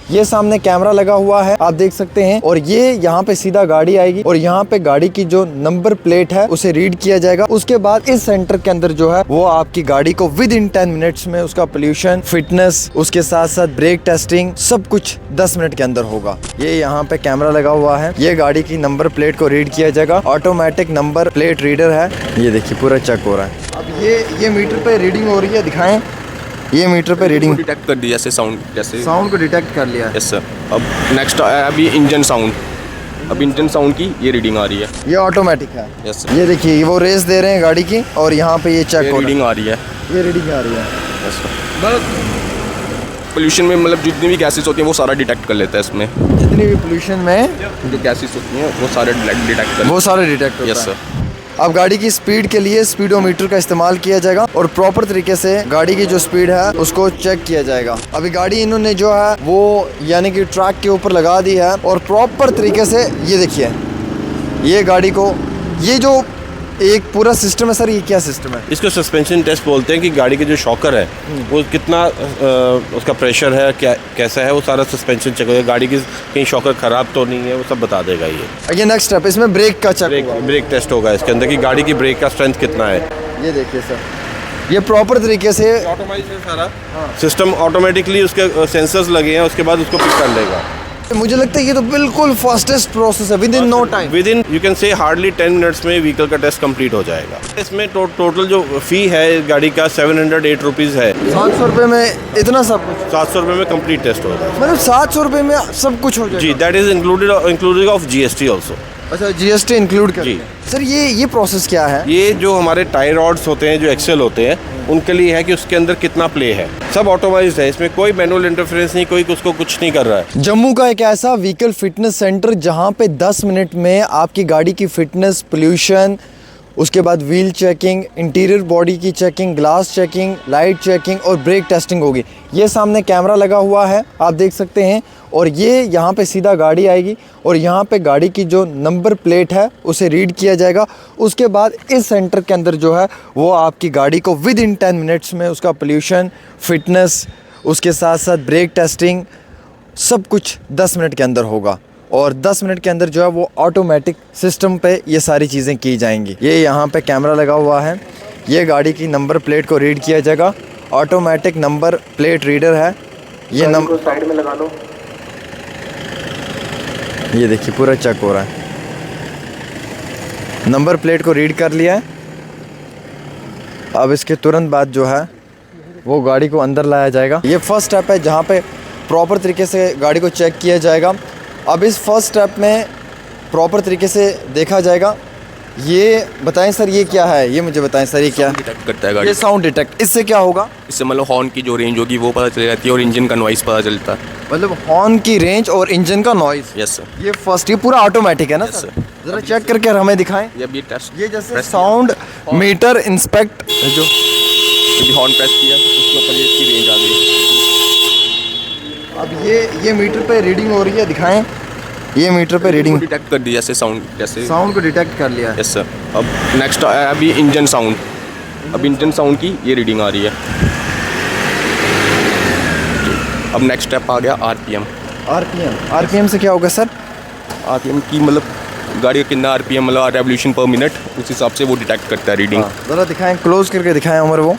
ये सामने कैमरा लगा हुआ है, आप देख सकते हैं। और ये यहाँ पे सीधा गाड़ी आएगी और यहाँ पे गाड़ी की जो नंबर प्लेट है उसे रीड किया जाएगा। उसके बाद इस सेंटर के अंदर जो है वो आपकी गाड़ी को विद इन 10 मिनट्स में उसका पोल्यूशन, फिटनेस, उसके साथ साथ ब्रेक टेस्टिंग सब कुछ 10 मिनट के अंदर होगा। ये यहाँ पे कैमरा लगा हुआ है, ये गाड़ी की नंबर प्लेट को रीड किया जाएगा। ऑटोमेटिक नंबर प्लेट रीडर है, ये देखिए पूरा चेक हो रहा है। अब ये मीटर पे रीडिंग हो रही है, दिखाएं। ये मीटर पे रीडिंग डिटेक्ट कर दिया, जैसे साउंड को डिटेक्ट कर लिया। Yes sir. अब नेक्स्ट आया अभी इंजन साउंड। अब इंजन साउंड की ये रीडिंग आ रही है, ये ऑटोमेटिक है। Yes sir. ये देखिए वो रेस दे रहे हैं गाड़ी की और यहाँ पे ये चेक हो रीडिंग आ रही है, ये रीडिंग आ रही है। Yes sir. पोल्यूशन में मतलब जितनी भी गैसेस होती हैं वो सारा डिटेक्ट कर लेता है इसमें। जितनी भी पोल्यूशन में जो गैसेस होती हैं वो सारे डिटेक्ट कर, वो सारे डिटेक्ट होता है। Yes sir. अब गाड़ी की स्पीड के लिए स्पीडोमीटर का इस्तेमाल किया जाएगा और प्रॉपर तरीके से गाड़ी की जो स्पीड है उसको चेक किया जाएगा। अभी गाड़ी इन्होंने जो है वो यानी कि ट्रैक के ऊपर लगा दी है और प्रॉपर तरीके से ये देखिए ये गाड़ी को, ये जो एक पूरा सिस्टम है सर, ये क्या सिस्टम है? इसको सस्पेंशन टेस्ट बोलते हैं कि गाड़ी के जो शॉकर है वो कितना उसका प्रेशर है, क्या कैसा है, वो सारा सस्पेंशन चेक होगा। गाड़ी की कहीं शॉकर ख़राब तो नहीं है, वो सब बता देगा ये नेक्स्ट स्टेप इसमें ब्रेक का चेक होगा। ब्रेक टेस्ट होगा इसके अंदर कि गाड़ी की ब्रेक का स्ट्रेंथ कितना है। ये देखिए सर, ये प्रॉपर तरीके से ऑटोमेटिक है सारा सिस्टम, ऑटोमेटिकली उसके सेंसर्स लगे हैं, उसके बाद उसको पिक कर लेगा। मुझे लगता है ये तो बिल्कुल फास्टेस्ट प्रोसेस है, with in no time, with in you can say hardly 10 minutes में व्हीकल का टेस्ट कंप्लीट हो जाएगा। इसमें टोटल जो फी है इस गाड़ी का 708 रुपीज़ है। 700 रुपये में इतना सब कुछ? 700 रुपये में कंप्लीट टेस्ट होगा। मतलब 700 रुपये में सब कुछ हो जाएगा? जी, that is included of GST also. अच्छा, GST इंक्लूड कर जी। सर ये प्रोसेस क्या है? ये जो हमारे टायर रॉड्स होते हैं, जो एक्सेल होते हैं, उनके लिए है कि उसके अंदर कितना प्ले है। सब ऑटोमाइज्ड है, इसमें कोई मैनुअल इंटरफेरेंस नहीं, कोई उसको कुछ नहीं कर रहा है। जम्मू का एक ऐसा व्हीकल फिटनेस सेंटर जहां पे 10 मिनट में आपकी गाड़ी की फिटनेस, पोल्यूशन, उसके बाद व्हील चेकिंग, इंटीरियर बॉडी की checking, glass checking, light checking और ब्रेक टेस्टिंग होगी। ये सामने कैमरा लगा हुआ है, आप देख सकते हैं। और ये यहाँ पे सीधा गाड़ी आएगी और यहाँ पे गाड़ी की जो नंबर प्लेट है उसे रीड किया जाएगा। उसके बाद इस सेंटर के अंदर जो है वो आपकी गाड़ी को विद इन 10 मिनट्स में उसका पोल्यूशन, फिटनेस, उसके साथ साथ ब्रेक टेस्टिंग सब कुछ 10 मिनट के अंदर होगा। और 10 मिनट के अंदर जो है वो ऑटोमेटिक सिस्टम पे ये सारी चीज़ें की जाएंगी। ये यहाँ पे कैमरा लगा हुआ है, ये गाड़ी की नंबर प्लेट को रीड किया जाएगा। ऑटोमेटिक नंबर प्लेट रीडर है, ये नंबर साइड में लगा लो। ये देखिए पूरा चेक हो रहा है, नंबर प्लेट को रीड कर लिया है। अब इसके तुरंत बाद जो है वो गाड़ी को अंदर लाया जाएगा। ये फर्स्ट स्टेप है जहाँ पे प्रॉपर तरीके से गाड़ी को चेक किया जाएगा। अब इस फर्स्ट स्टेप में प्रॉपर तरीके से देखा जाएगा। ये बताएं सर, ये क्या है? ये मुझे बताएं सर, ये क्या डिटेक्ट करता है गाड़ी। ये साउंड डिटेक्ट, इससे क्या होगा? इससे मतलब हॉर्न की जो रेंज होगी वो पता चल जाती है और इंजन का नॉइस पता चलता है। मतलब हॉर्न की रेंज और इंजन का नॉइज। Yes sir. ये फर्स्ट, ये पूरा ऑटोमेटिक है ना Yes, सर? sir। जरा चेक करके हमें दिखाएं। ये अभी टेस्ट, ये जैसे साउंड मीटर इंस्पेक्ट जो अभी हॉर्न प्रेस किया उसके ऊपर ये इसकी रेंज आ गई। अब ये मीटर पे रीडिंग हो रही है, दिखाएं। ये मीटर पे रीडिंग डिटेक्ट कर दिया, जैसे साउंड को डिटेक्ट कर लिया है। Yes sir. अब नेक्स्ट आया अभी इंजन साउंड। अब इंजन साउंड की ये रीडिंग आ रही है। अब नेक्स्ट स्टेप आ गया RPM। RPM से क्या होगा सर? RPM की मतलब गाड़ी का कितना RPM मतलब रेवोल्यूशन पर मिनट, उस हिसाब से वो डिटेक्ट करता है रीडिंग। ज़रा दिखाएं, क्लोज करके दिखाएं उमर। वो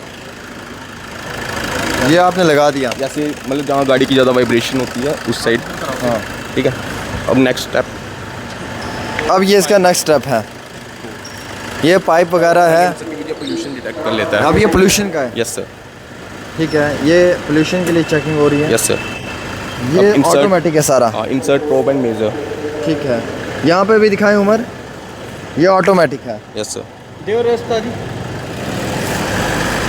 ये आपने लगा दिया, जैसे मतलब जहाँ गाड़ी की ज़्यादा वाइब्रेशन होती है उस साइड। हाँ ठीक है। अब नेक्स्ट स्टेप, अब ये इसका नेक्स्ट स्टेप है, ये पाइप वगैरह है। पोल्यूशन डिटेक्ट कर लेता है। अब ये पोल्यूशन का है। Yes sir. ठीक है, ये पोल्यूशन के लिए चेकिंग हो रही है। Yes sir. ये अब insert- ऑटोमेटिक है सारा। हाँ, इंसर्ट प्रोब एंड मेजर। ठीक है, यहाँ पे भी दिखाएं उमर, ये ऑटोमेटिक है। Yes sir.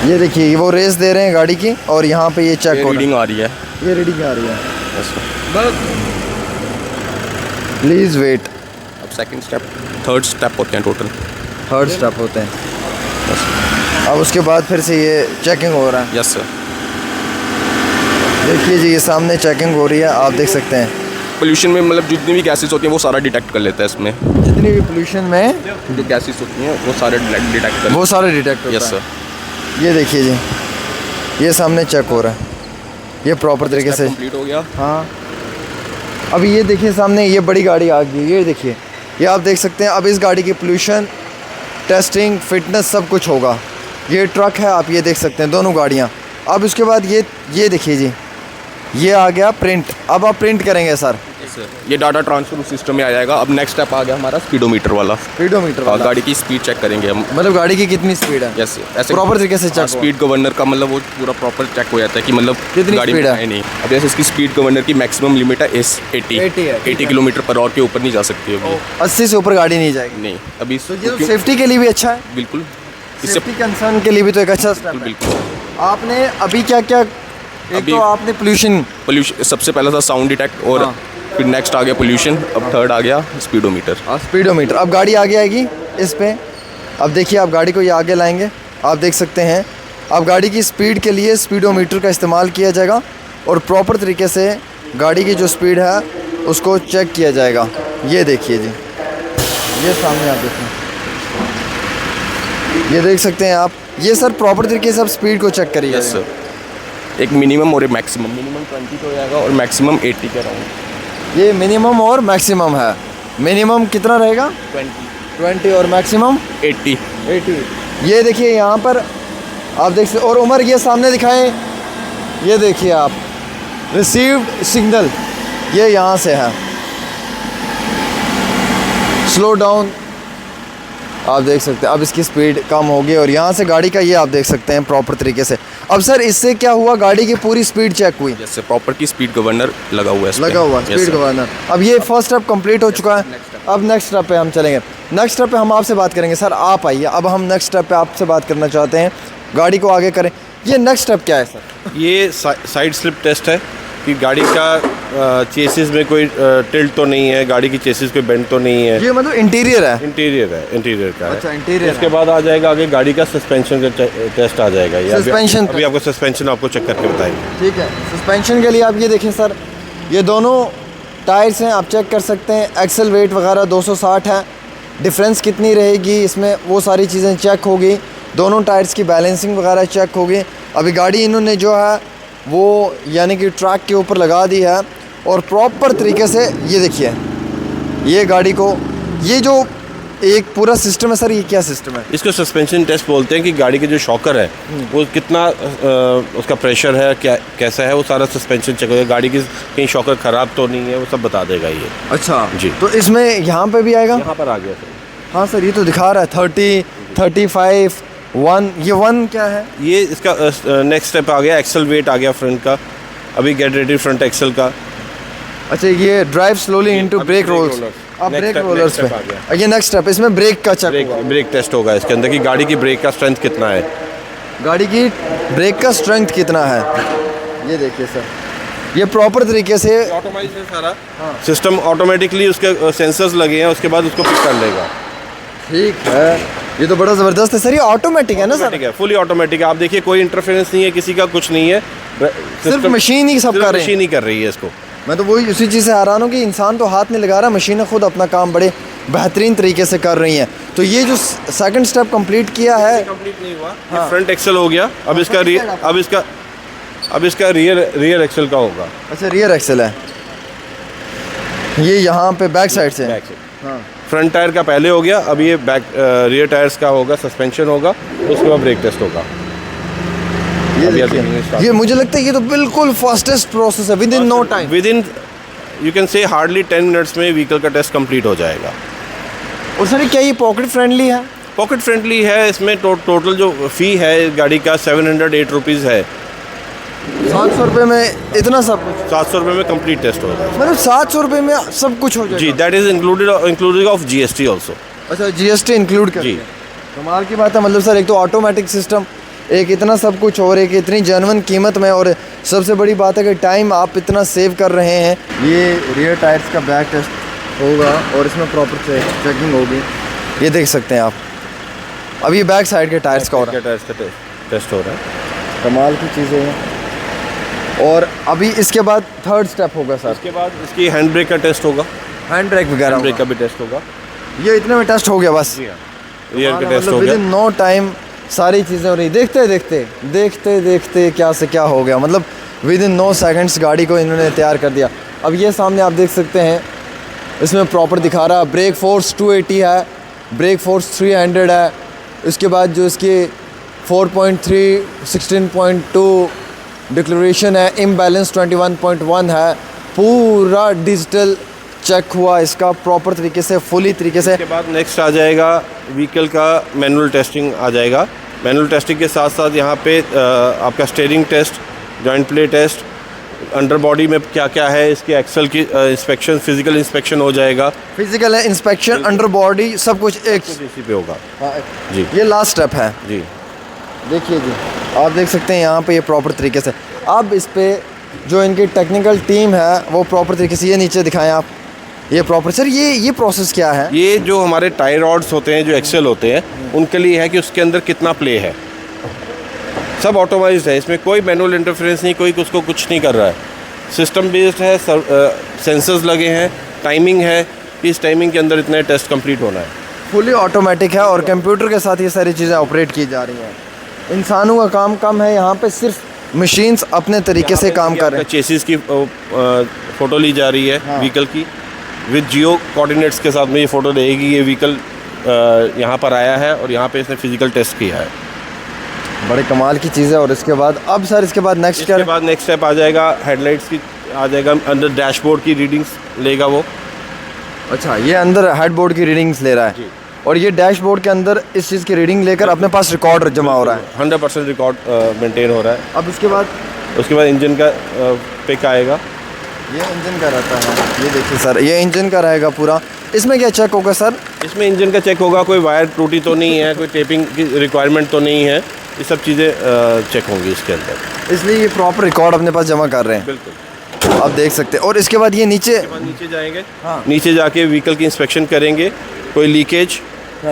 ये देखिए वो रेस दे रहे हैं गाड़ी की और यहाँ पे ये चेक हो रीडिंग आ रही है। ये रीडिंग आ रही है। Yes sir. Please wait. अब सेकंड स्टेप, थर्ड स्टेप होते हैं टोटल। थर्ड स्टेप होते हैं। अब उसके बाद फिर से ये चेकिंग हो रहा है। Yes sir. देखिए जी, ये सामने चेकिंग हो रही है, आप देख सकते हैं। पोल्यूशन में मतलब जितनी भी गैसेस होती हैं वो सारा डिटेक्ट कर लेता है इसमें। जितनी भी पोल्यूशन में जो गैसेस होती हैं वो सारे डिटेक्ट कर। वो सारे डिटेक्ट होता यस है। सर। ये देखिए जी, ये सामने चेक हो रहा है, ये प्रॉपर तरीके से। कंप्लीट हो गया। हाँ, अभी ये देखिए सामने ये बड़ी गाड़ी आ गई, ये देखिए, ये आप देख सकते हैं। अब इस गाड़ी की पोल्यूशन टेस्टिंग फिटनेस सब कुछ होगा। ये ट्रक है, आप ये देख सकते हैं दोनों गाड़ियाँ। अब उसके बाद ये देखिए जी, ये आ गया प्रिंट। अब आप प्रिंट करेंगे सर, ये डाटा ट्रांसफर सिस्टम में आ जाएगा। अब नेक्स्ट स्टेप आ गया हमारा स्पीडोमीटर वाला। स्पीडोमीटर वाला, गाड़ी की स्पीड चेक करेंगे हम, मतलब गाड़ी की कितनी स्पीड है। यस ऐसे प्रॉपर तरीके से चेक। स्पीड गवर्नर का मतलब वो पूरा प्रॉपर चेक हो जाता है कि मतलब कितनी गाड़ी speed में है? नहीं। अब जैसे इसकी स्पीड गवर्नर की मैक्सिमम लिमिट है 80 है, 80 किलोमीटर पर आवर के ऊपर नहीं जा सकती है 80 से ऊपर गाड़ी नहीं जाएगी। नहीं। अभी तो ये सेफ्टी के लिए भी अच्छा है, बिल्कुल, इससे सेफ्टी कंसर्न के लिए भी तो एक अच्छा स्टेप है। बिल्कुल। आपने अभी क्या क्या, एक अभी- तो आपने पोल्यूशन सबसे पहला था साउंड डिटेक्ट और हाँ। फिर नेक्स्ट आ गया पोल्यूशन, अब थर्ड आ गया स्पीडोमीटर। स्पीडोमीटर। अब गाड़ी आगे आएगी इस पे। अब देखिए, आप गाड़ी को ये आगे लाएंगे, आप देख सकते हैं। अब गाड़ी की स्पीड के लिए स्पीडोमीटर का इस्तेमाल किया जाएगा और प्रॉपर तरीके से गाड़ी की जो स्पीड है उसको चेक किया जाएगा। ये देखिए जी, ये सामने आप देखें, ये देख सकते हैं आप। ये सर प्रॉपर तरीके से आप स्पीड को चेक करिए। यस सर, एक मिनिमम और एक मैक्सिमम। मिनिमम 20 का हो जाएगा और मैक्सिमम 80 के अराउंड। ये मिनिमम और मैक्सिमम है। मिनिमम कितना रहेगा? 20 और मैक्सिमम 80। ये देखिए यहाँ पर आप देख सकते। और उमर ये सामने दिखाएं, ये देखिए आप, रिसीव्ड सिग्नल ये यहाँ से है। स्लो डाउन आप देख सकते हैं। अब इसकी स्पीड कम होगी और यहाँ से गाड़ी का ये आप देख सकते हैं प्रॉपर तरीके से। अब सर इससे क्या हुआ, गाड़ी की पूरी स्पीड चेक हुई। जैसे प्रॉपर की स्पीड गवर्नर लगा हुआ है इस पे। लगा हुआ Yes, स्पीड sir. गवर्नर। अब ये फर्स्ट स्टेप कंप्लीट हो चुका है। अब नेक्स्ट स्टेप पे हम चलेंगे। नेक्स्ट स्टेप पे हम आपसे बात करेंगे। सर आप आइए, अब हम नेक्स्ट स्टेप पे आपसे बात करना चाहते हैं। गाड़ी को आगे करें। ये नेक्स्ट स्टेप क्या है सर? ये साइड स्लिप टेस्ट है कि गाड़ी का चेसिस में कोई टिल्ट तो नहीं है, गाड़ी की चेसिस कोई बेंड तो नहीं है। ये मतलब इंटीरियर है। इंटीरियर का अच्छा, है। इंटीरियर उसके बाद आ जाएगा आगे गाड़ी का सस्पेंशन का टेस्ट आ जाएगा। ये Suspension अभी आपको सस्पेंशन आपको चेक करके बताएंगे। ठीक है। सस्पेंशन के लिए आप ये देखें सर, ये दोनों टायर्स हैं, आप चेक कर सकते हैं। एक्सल वेट वगैरह 260 है। डिफरेंस कितनी रहेगी इसमें, वो सारी चीज़ें चेक होगी। दोनों टायर्स की बैलेंसिंग वगैरह चेक होगी। अभी गाड़ी इन्होंने जो है वो यानी कि ट्रैक के ऊपर लगा दी है और प्रॉपर तरीके से ये देखिए, ये गाड़ी को, ये जो एक पूरा सिस्टम है सर, ये क्या सिस्टम है? इसको सस्पेंशन टेस्ट बोलते हैं कि गाड़ी के जो शॉकर है वो कितना उसका प्रेशर है, क्या कैसा है, वो सारा सस्पेंशन चेक होगा। गाड़ी की कहीं शॉकर ख़राब तो नहीं है, वो सब बता देगा ये। अच्छा जी। तो इसमें यहाँ पे भी आएगा? यहाँ पर आ गया सर। हाँ सर, ये तो दिखा रहा है 30, 35, 1। ये 1 क्या है? ये इसका नेक्स्ट स्टेप आ गया, एक्सल वेट आ गया फ्रंट का। अभी गेट रेडी फ्रंट एक्सल का। अच्छा, ये ड्राइव स्लोली इनटू अभी ब्रेक brake रोल्स। rollers। अब Next brake step- rollers next step आ पे ये नेक्स्ट स्टेप, इसमें ब्रेक का चेक होगा। ब्रेक टेस्ट होगा इसके अंदर कि गाड़ी की ब्रेक का स्ट्रेंथ कितना है। गाड़ी की ब्रेक का स्ट्रेंथ कितना है, ये देखिए सर। ये प्रॉपर तरीके से ऑटोमेटिक है सारा सिस्टम, ऑटोमेटिकली उसके सेंसर्स लगे हैं, उसके बाद उसको पिक कर लेगा। ठीक है। ये तो बड़ा ज़बरदस्त है सर। ये ऑटोमेटिक है ना सर? ठीक है, फुली ऑटोमेटिक है। आप देखिए कोई इंटरफेरेंस नहीं है, किसी का कुछ नहीं है। सिर्फ मशीन ही सब कर रही है। मशीन ही कर रही है इसको। मैं तो वही उसी चीज़ से हैरान हूँ कि इंसान तो हाथ नहीं लगा रहा, मशीनें खुद अपना काम बड़े बेहतरीन तरीके से कर रही हैं। तो ये जो सेकंड स्टेप कंप्लीट किया है, कंप्लीट नहीं हुआ। ये फ्रंट एक्सल हो गया। अब इसका रियर एक्सल का होगा। अच्छा रियर एक्सल है ये यहाँ पे बैक साइड से। हाँ। फ्रंट टायर का पहले हो गया, अब ये बैक रियर टायर्स का होगा, सस्पेंशन होगा, उसके बाद ब्रेक टेस्ट होगा। ये अभी देखिए, अभी start ये मुझे लगता है ये तो बिल्कुल फास्टेस्ट प्रोसेस है, with in no time. With in you can say hardly 10 minutes में व्हीकल का टेस्ट कंप्लीट हो जाएगा। और सर क्या ये पॉकेट फ्रेंडली है? पॉकेट फ्रेंडली है। इसमें टोटल जो फ़ी है गाड़ी का 708 रुपीज़ है। 700 रुपये में इतना सब कुछ? 700 रुपये में कंप्लीट टेस्ट होगा। मतलब 700 रुपये में सब कुछ हो जाएगा? जी, that is included of GST also. अच्छा, GST इंक्लूड कर? जी। कमाल की बात है। मतलब सर एक तो ऑटोमेटिक सिस्टम, एक इतना सब कुछ और एक इतनी जेन्युइन कीमत में, और सबसे बड़ी बात है कि टाइम आप इतना सेव कर रहे हैं। ये रियर टायर्स का बैक टेस्ट होगा और इसमें प्रॉपर चेकिंग होगी। ये देख सकते हैं आप। अब ये बैक साइड के टायर्स का हो रहा है। टायर्स का टेस्ट हो रहा है। कमाल की चीज़ें हैं। और अभी इसके बाद थर्ड स्टेप होगा सर? उसके बाद इसकी हैंड ब्रेक का टेस्ट होगा। हैंड ब्रेक वगैरह हैंड ब्रेक होगा। का भी टेस्ट होगा। ये इतने में टेस्ट हो गया बस? रियर का टेस्ट हो विद गया। इन नो टाइम सारी चीज़ें हो रही। देखते देखते क्या से क्या हो गया। मतलब विद इन 9 सेकंड्स गाड़ी को इन्होंने तैयार कर दिया। अब ये सामने आप देख सकते हैं, इसमें प्रॉपर दिखा रहा है ब्रेक फोर्स 280 है, ब्रेक फोर्स 300 है। इसके बाद जो इसके 4.3, 16.2 डिक्लेरेशन है, इम्बैलेंस 21.1 है। पूरा डिजिटल चेक हुआ इसका प्रॉपर तरीके से, फुली तरीके से। उसके बाद नेक्स्ट आ जाएगा व्हीकल का मैनुअल टेस्टिंग आ जाएगा। मैनुअल टेस्टिंग के साथ साथ यहाँ पे आपका steering test, joint play test, under body में क्या क्या है, इसके एक्सल की इंस्पेक्शन, फिजिकल इंस्पेक्शन हो जाएगा। फिजिकल इंस्पेक्शन, अंडर बॉडी, सब कुछ एक इसी पे होगा। जी, ये लास्ट स्टेप है। जी देखिए जी, आप देख सकते हैं यहाँ पे ये प्रॉपर तरीके से। अब इस पे जो इनकी टेक्निकल टीम है वो प्रॉपर तरीके से, ये नीचे दिखाएं आप, ये प्रॉपर। सर ये प्रोसेस क्या है? ये जो हमारे टाई रॉड्स होते हैं, जो एक्सेल होते हैं, उनके लिए है कि उसके अंदर कितना प्ले है। सब ऑटोमाइज्ड है, इसमें कोई मैनुअल इंटरफेरेंस नहीं, कोई उसको कुछ नहीं कर रहा है। सिस्टम बेस्ड है, सेंसर्स लगे हैं, टाइमिंग है कि इस टाइमिंग के अंदर इतने टेस्ट कंप्लीट होना है। फुली ऑटोमेटिक है और कंप्यूटर के साथ ये सारी चीज़ें ऑपरेट की जा रही हैं। इंसानों का काम कम है यहाँ पे, सिर्फ मशीन्स अपने तरीके से काम कर रहे हैं। चेसिस की फ़ोटो ली जा रही है व्हीकल की, विद जियो कोऑर्डिनेट्स के साथ में ये फ़ोटो रहेगी। ये व्हीकल यहाँ पर आया है और यहाँ पे इसने फिजिकल टेस्ट किया है। बड़े कमाल की चीज़ है। और इसके बाद अब सर इसके बाद नेक्स्ट क्या? इसके बाद नेक्स्ट स्टेप आ जाएगा हेडलाइट्स की, आ जाएगा अंदर डैशबोर्ड की रीडिंग्स लेगा वो। अच्छा, ये अंदर हेडबोर्ड की रीडिंग्स ले रहा है और ये डैशबोर्ड के अंदर इस चीज़ की रीडिंग लेकर अपने पास रिकॉर्ड जमा हो रहा है। 100% रिकॉर्ड मेंटेन हो रहा है। अब इसके बाद इंजन का पिक आएगा। ये इंजन का रहता है, ये देखिए सर, ये इंजन का रहेगा पूरा। इसमें क्या चेक होगा सर? इसमें इंजन का चेक होगा, कोई वायर टूटी तो नहीं है, कोई टेपिंग की रिक्वायरमेंट तो नहीं है, ये सब चीज़ें चेक होंगी इसके अंदर। इसलिए ये प्रॉपर रिकॉर्ड अपने पास जमा कर रहे हैं। बिल्कुल, आप देख सकते हैं। और इसके बाद ये नीचे जाएंगे। हाँ। नीचे जाके व्हीकल की इंस्पेक्शन करेंगे, कोई लीकेज,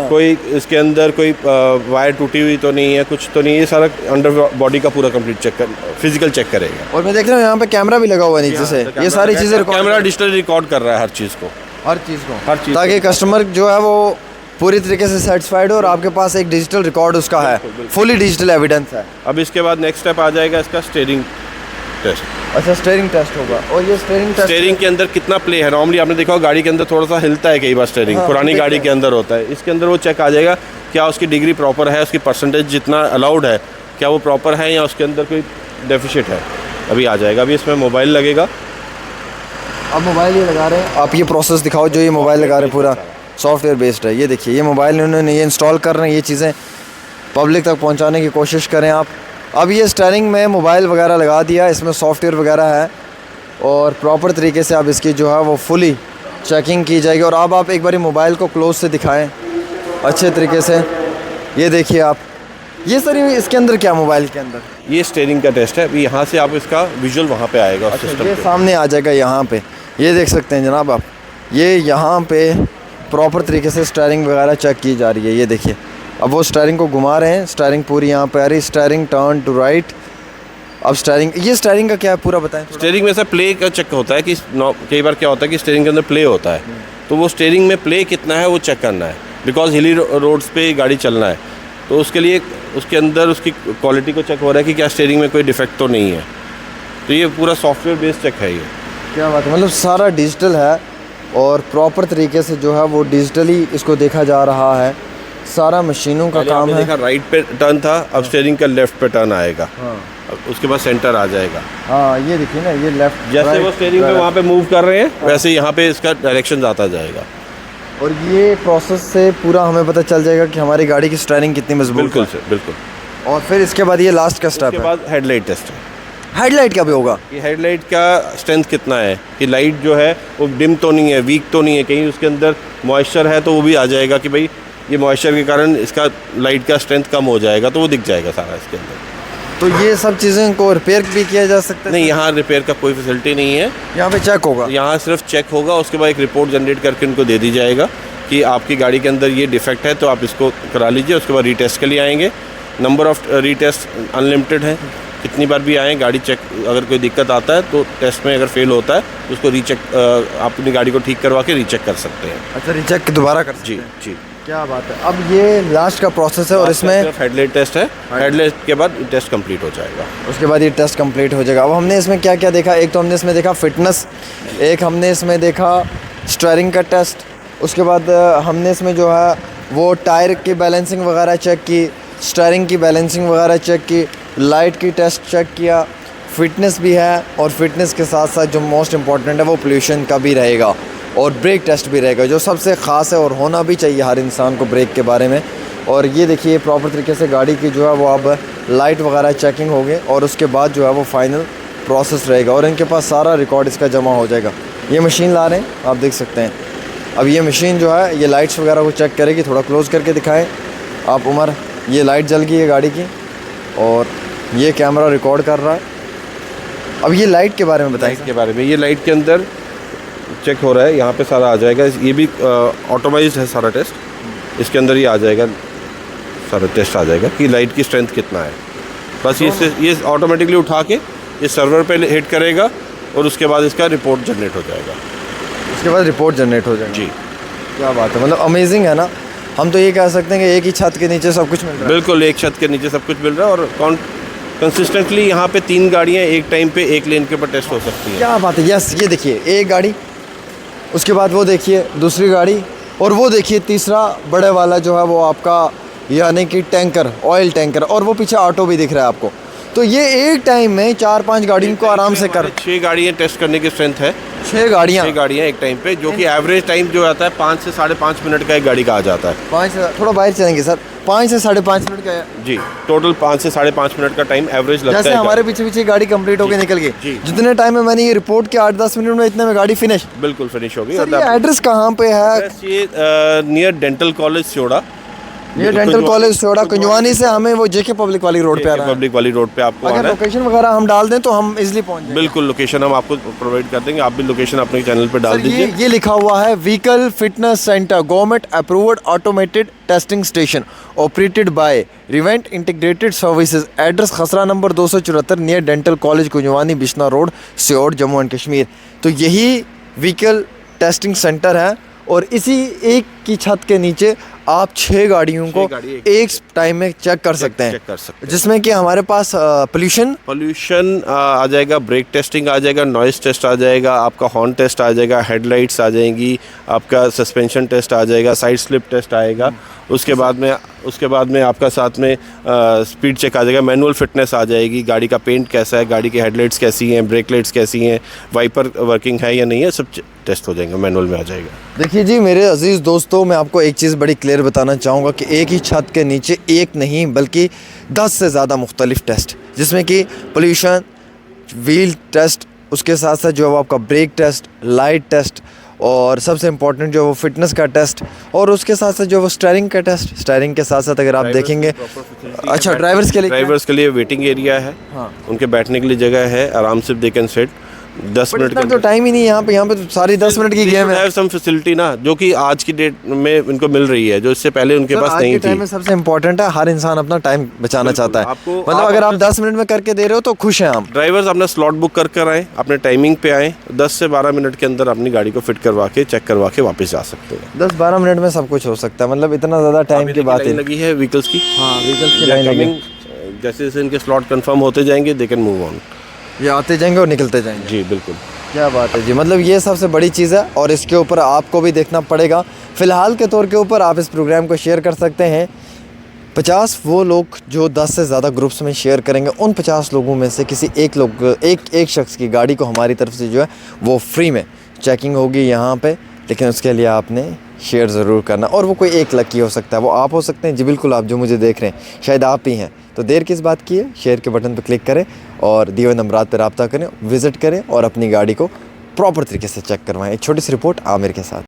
कोई इसके अंदर कोई वायर टूटी हुई तो नहीं है, कुछ तो नहीं है, ये सारा अंडर बॉडी का पूरा कंप्लीट चेक फिजिकल चेक करेगा। और मैं देख रहा हूँ यहाँ पे कैमरा भी लगा हुआ है नीचे से, ये सारी चीज़ें कैमरा डिजिटल रिकॉर्ड कर रहा है हर चीज़ को, हर चीज़ ताकि कस्टमर जो है वो पूरी तरीके से सेटिस्फाइड हो और आपके पास एक डिजिटल रिकॉर्ड उसका है, फुली डिजिटल एविडेंस है। अब इसके बाद नेक्स्ट स्टेप आ जाएगा इसका स्टीयरिंग टेस्ट। अच्छा, स्टीयरिंग टेस्ट होगा। और ये स्टीयरिंग के अंदर कितना प्ले है। नॉर्मली आपने देखा गाड़ी के अंदर थोड़ा सा हिलता है कई बार स्टीयरिंग, हाँ, पुरानी गाड़ी के अंदर होता है। इसके अंदर वो चेक आ जाएगा क्या उसकी डिग्री प्रॉपर है, उसकी परसेंटेज जितना अलाउड है क्या वो प्रॉपर है या उसके अंदर कोई डेफिशिट है। अभी आ जाएगा। अभी इसमें मोबाइल लगेगा। अब मोबाइल ये लगा रहे हैं, आप ये प्रोसेस दिखाओ जो ये मोबाइल लगा रहे हैं, पूरा सॉफ्टवेयर बेस्ड है। ये देखिए, ये मोबाइल उन्होंने ये इंस्टॉल कर रहे हैं, ये चीज़ें पब्लिक तक पहुंचाने की कोशिश करें आप। अब ये स्टीयरिंग में मोबाइल वगैरह लगा दिया, इसमें सॉफ्टवेयर वगैरह है और प्रॉपर तरीके से अब इसकी जो है वो फुली चेकिंग की जाएगी। और अब आप एक बार मोबाइल को क्लोज से दिखाएं अच्छे तरीके से। ये देखिए आप, ये सर इसके अंदर क्या, मोबाइल के अंदर ये स्टीयरिंग का टेस्ट है। अभी यहाँ से आप इसका विजुअल वहाँ पे आएगा। अच्छा, ये सामने आ जाएगा यहाँ पे, ये देख सकते हैं जनाब आप, ये यहाँ पे प्रॉपर तरीके से स्टीयरिंग वगैरह चेक की जा रही है। ये देखिए, अब वो स्टीयरिंग को घुमा रहे हैं, स्टीयरिंग पूरी यहाँ पे आ रही, स्टीयरिंग टर्न टू राइट। अब स्टीयरिंग, ये स्टीयरिंग का क्या है पूरा बताएं। स्टीयरिंग में से प्ले का चेक होता है कि कई बार क्या होता है कि स्टीयरिंग के अंदर प्ले होता है, तो वो स्टीयरिंग में प्ले कितना है वो चेक करना है। बिकॉज हिली रोड्स पे गाड़ी चलना है, तो उसके लिए उसके अंदर उसकी क्वालिटी को चेक हो रहा है कि क्या स्टीयरिंग में कोई डिफेक्ट तो नहीं है। तो ये पूरा सॉफ्टवेयर बेस्ड चेक है। ये क्या बात है, मतलब सारा डिजिटल है और प्रॉपर तरीके से जो है वो डिजिटली इसको देखा जा रहा है। सारा मशीनों का काम है। देखा राइट पे टर्न था, अब स्टीयरिंग का लेफ्ट पे टर्न आएगा। हाँ। उसके बाद सेंटर आ जाएगा। हाँ, ये देखिए ना, ये लेफ्ट, जैसे वो स्टीयरिंग पे वहाँ पे मूव कर रहे हैं वैसे यहाँ पे इसका डायरेक्शन आता जाएगा। और ये प्रोसेस से पूरा हमें पता चल जाएगा कि हमारी गाड़ी की स्टीयरिंग कितनी मजबूत है। बिल्कुल सर, बिल्कुल। और फिर इसके बाद ये लास्ट का स्टेप है। उसके बाद हेडलाइट टेस्ट है। हेडलाइट क्या भी होगा? कि हेडलाइट का स्ट्रेंथ कितना है, कि लाइट जो है वो डिम तो नहीं है, वीक तो नहीं है, कहीं उसके अंदर मॉइस्चर है तो वो भी आ जाएगा कि भाई ये मॉइस्चर के कारण इसका लाइट का स्ट्रेंथ कम हो जाएगा, तो वो दिख जाएगा सारा इसके अंदर। तो ये सब चीज़ें को रिपेयर भी किया जा सकता है? नहीं, यहाँ रिपेयर का कोई फैसिलिटी नहीं है। यहाँ पे चेक होगा? यहाँ सिर्फ चेक होगा, उसके बाद एक रिपोर्ट जनरेट करके उनको दे दी जाएगा कि आपकी गाड़ी के अंदर ये डिफेक्ट है तो आप इसको करा लीजिए। उसके बाद रीटेस्ट के लिए आएंगे। नंबर ऑफ़ रीटेस्ट अनलिमिटेड है, कितनी बार भी आएँ गाड़ी चेक, अगर कोई दिक्कत आता है तो टेस्ट में अगर फेल होता है तो उसको रीचेक, आप अपनी गाड़ी को ठीक करवा के रीचेक कर सकते हैं। अच्छा, रीचेक दोबारा कर सकते जी हैं? जी। क्या बात है। अब ये लास्ट का प्रोसेस है और इसमें हेडलाइट टेस्ट है, हेडलाइट के बाद टेस्ट कंप्लीट हो जाएगा। उसके बाद ये टेस्ट कंप्लीट हो जाएगा। अब हमने इसमें क्या क्या देखा, एक तो हमने इसमें देखा फिटनेस, एक हमने इसमें देखा स्टीयरिंग का टेस्ट, उसके बाद हमने इसमें जो है वो टायर की बैलेंसिंग वगैरह चेक की, स्टीयरिंग की बैलेंसिंग वगैरह चेक की, लाइट की टेस्ट चेक किया, फिटनेस भी है और फिटनेस के साथ साथ जो मोस्ट इम्पॉर्टेंट है वो पोल्यूशन का भी रहेगा और ब्रेक टेस्ट भी रहेगा, जो सबसे ख़ास है और होना भी चाहिए हर इंसान को ब्रेक के बारे में। और ये देखिए प्रॉपर तरीके से गाड़ी की जो है वो अब लाइट वगैरह चेकिंग होगी और उसके बाद जो है वो फाइनल प्रोसेस रहेगा और इनके पास सारा रिकॉर्ड इसका जमा हो जाएगा। ये मशीन ला रहे हैं, आप देख सकते हैं। अब ये मशीन जो है ये लाइट्स वगैरह को चेक करेगी। थोड़ा क्लोज़ करके दिखाएं आप उमर, ये लाइट जल गई है गाड़ी की और ये कैमरा रिकॉर्ड कर रहा है। अब ये लाइट के बारे में बताएं। इसके बारे में, ये लाइट के अंदर चेक हो रहा है, यहाँ पे सारा आ जाएगा। ये भी ऑटोमाइज्ड है सारा टेस्ट, इसके अंदर ही आ जाएगा, सारा टेस्ट आ जाएगा कि लाइट की स्ट्रेंथ कितना है। बस ये ऑटोमेटिकली उठा के ये सर्वर पे हिट करेगा और उसके बाद इसका रिपोर्ट जनरेट हो जाएगा। उसके बाद रिपोर्ट जनरेट हो जाएगी। जी, क्या बात है, मतलब अमेजिंग है ना। हम तो ये कह सकते हैं कि एक ही छत के नीचे सब कुछ मिल रहा है। बिल्कुल, एक छत के नीचे सब कुछ मिल रहा है और कंसिस्टेंटली यहाँ पे 3 गाड़ियाँ एक टाइम पे एक लेन के ऊपर टेस्ट हो सकती है। क्या बात है। यस, ये देखिए एक गाड़ी, उसके बाद वो देखिए दूसरी गाड़ी और वो देखिए तीसरा बड़े वाला जो है वो आपका यानी कि टैंकर, ऑयल टैंकर, और वो पीछे ऑटो भी दिख रहा है आपको। तो ये एक टाइम में 4-5 गाड़ियों को आराम से कर 6 गाड़ियाँ टेस्ट करने की स्ट्रेंथ है। 6 गाड़ियाँ एक टाइम पे, जो कि एवरेज टाइम जो आता है 5 से 5.5 मिनट का एक गाड़ी का आ जाता है। 5 से थोड़ा बाहर चलेंगे सर, 5 से 5.5 मिनट का है जी, टोटल 5 से 5.5 मिनट का टाइम एवरेज लगता है। जैसे हमारे पीछे गाड़ी कंप्लीट होकर निकल गई, जितने टाइम में मैंने ये रिपोर्ट किया 8-10 मिनट में इतने में गाड़ी फिनिश, बिल्कुल फिनिश होगी। सर ये एड्रेस कहाँ पे है? ये नियर डेंटल कॉलेज सोडा, ये डेंटल कॉलेज सोडा कुंजवानी से हमें वो जेके पब्लिक वाली रोड पे आ रहा है। पब्लिक वाली रोड पे आपको अगर आना है। लोकेशन वगैरह हम डाल दें तो हम इजीली पहुंच जाएंगे। बिल्कुल, लोकेशन हम आपको प्रोवाइड कर देंगे, आप भी लोकेशन अपने चैनल पे डाल सर, दीजिए। ये लिखा हुआ है vehicle fitness centre, government approved automated testing station operated by Revent integrated services, address खसरा number 274 near dental college Kunjwani, Bishnah road, सियोड़, जम्मू एंड कश्मीर। तो यही व्हीकल टेस्टिंग सेंटर है और इसी एक की छत के नीचे आप 6 गाड़ियों को एक टाइम में चेक कर सकते हैं, जिसमें कि हमारे पास पोल्यूशन आ जाएगा, ब्रेक टेस्टिंग आ जाएगा, नॉइस टेस्ट आ जाएगा, आपका हॉर्न टेस्ट आ जाएगा, हेडलाइट्स आ जाएंगी, आपका सस्पेंशन टेस्ट आ जाएगा, साइड स्लिप टेस्ट आएगा। उसके बाद में आपका साथ में स्पीड चेक आ जाएगा, मैनुअल फिटनेस आ जाएगी, गाड़ी का पेंट कैसा है, गाड़ी की हेडलाइट्स कैसी हैं, ब्रेक लाइट्स कैसी हैं, वाइपर वर्किंग है या नहीं है, सब टेस्ट हो जाएंगे, मैनुअल में आ जाएगा। देखिए जी मेरे अजीज़ दोस्तों, मैं आपको एक चीज़ बड़ी क्लियर बताना चाहूँगा कि एक ही छत के नीचे एक नहीं बल्कि 10 से ज़्यादा मुख्तलिफ टेस्ट, जिसमें कि पोल्यूशन, व्हील टेस्ट, उसके साथ साथ जो है आपका ब्रेक टेस्ट, लाइट टेस्ट और सबसे इम्पोर्टेंट जो है वो फिटनेस का टेस्ट और उसके साथ साथ जो वो स्टीयरिंग का टेस्ट। स्टीयरिंग के साथ साथ अगर आप देखेंगे, अच्छा ड्राइवर्स के लिए वेटिंग एरिया है, हाँ, उनके बैठने के लिए जगह है, आराम से दे कैन सेट 10 मिनट का तो टाइम ही नहीं है यहाँ पे तो सारी 10 मिनट की गेम है। सम फैसिलिटी ना, जो कि आज की डेट में इनको मिल रही है, जो इससे पहले उनके पास नहीं थी। टाइम में सबसे इम्पोर्टेंट है, हर इंसान अपना टाइम बचाना चाहता है। मतलब अगर आप 10 मिनट में करके दे रहे हो तो खुश हैं हम। ड्राइवर्स अपना स्लॉट बुक कर आए, अपने टाइमिंग पे आए, 10 से 12 मिनट के अंदर अपनी गाड़ी को फिट करवा के चेक करवा के वापस जा सकते हैं। 10-12 मिनट में सब कुछ हो सकता है, मतलब इतना ज़्यादा टाइम की बात लगी है व्हीकल्स की। हाँ, व्हीकल्स की लाइन लगी। जैसे जैसे इनके स्लॉट कंफर्म होते जाएंगे दे कैन मूव ऑन, ये आते जाएंगे और निकलते जाएंगे। जी बिल्कुल, क्या बात है जी, मतलब ये सबसे बड़ी चीज़ है और इसके ऊपर आपको भी देखना पड़ेगा। फ़िलहाल के तौर के ऊपर आप इस प्रोग्राम को शेयर कर सकते हैं। 50 वो लोग जो 10 से ज़्यादा ग्रुप्स में शेयर करेंगे, उन 50 लोगों में से किसी एक शख्स की गाड़ी को हमारी तरफ से जो है वो फ्री में चेकिंग होगी यहाँ पे, लेकिन उसके लिए आपने शेयर ज़रूर करना। और वो कोई एक लकी हो सकता है, वो आप हो सकते हैं जी, बिल्कुल आप जो मुझे देख रहे हैं शायद आप ही हैं। तो देर किस बात की है, शेयर के बटन पर क्लिक करें और दिए हुए नंबरात पर रब्ता करें, विज़िट करें और अपनी गाड़ी को प्रॉपर तरीके से चेक करवाएं। एक छोटी सी रिपोर्ट आमिर के साथ।